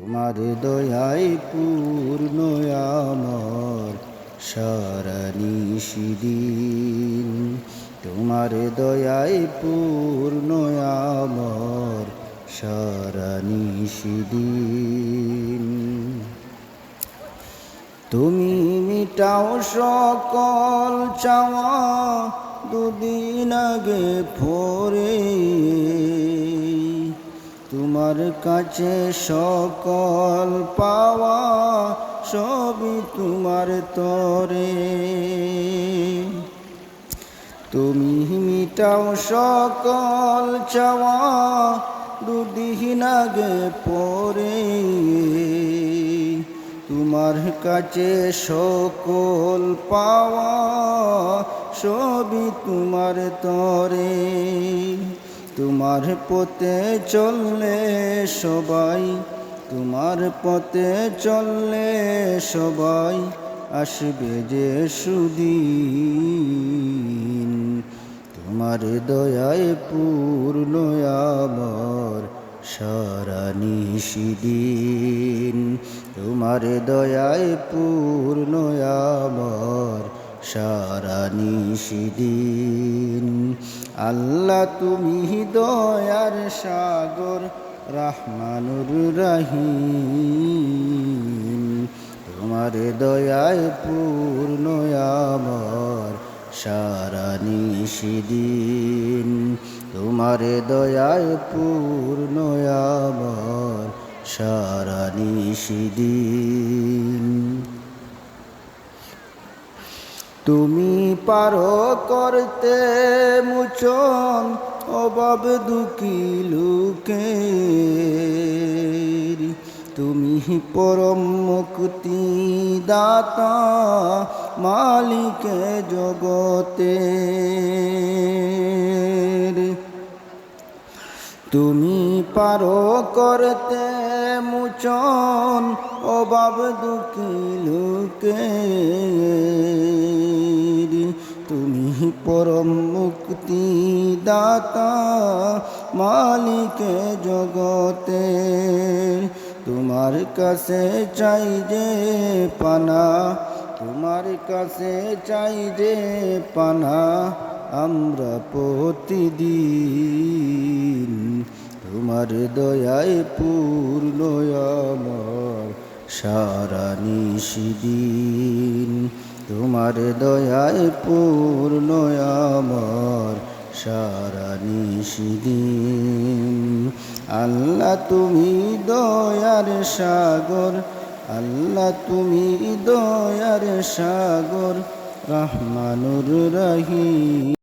তোমার দয়ায় পূর্ণ আমার সারা নিশিদিন। তোমার দয়ায় পূর্ণ আমার সারা নিশিদিন। তুমি মিটাও সকল চাওয়া দুদিন আগে ভোরে। তোমার কাছে সকল পাওয়া সবই তোমার তরে। তুমি মিটাও সকল চাওয়া দুদিন আগে পরে। তোমার কাছে সকল পাওয়া সবই তোমার তরে। তোমার পথে চললে সবাই, তোমার পথে চললে সবাই আসবে যে সুদিন। তোমার দয়ায় পূর্ণ আমার সারা নিশিদিন। তোমার দয়ায় পূর্ণ আমার সারা নিশিদিন। আল্লাহ তুমি দয়ার সাগর রহমানুর রহিম। তোমার দয়ায় পূর্ণ আমার সারা নিশিদিন। তোমার দয়ায় পূর্ণ আমার সারা নিশিদিন। তুমি পারো করতে মোচন অভাব দুঃখী লোকের। তুমি পরম মুক্তি দাতা মালিকে জগতের। তুমি পারো করতে মোচন অভাব দুঃখী লোকের। তুমি পরম মুক্তি দাতা মালিকে জগতের। তোমার কাছে চাই যে পানা, তোমার কাছে চাই যে পানা আমরা প্রতিদিন। তোমার দয়ায় পূর্ণ আমার সারা নিশিদিন। তোমার দয়ায় পূর্ণ আমার সারা নিশিদিন। আল্লাহ তুমি দয়ার সাগর, আল্লাহ তুমি দয়ার সাগর রহমানুর রহিম।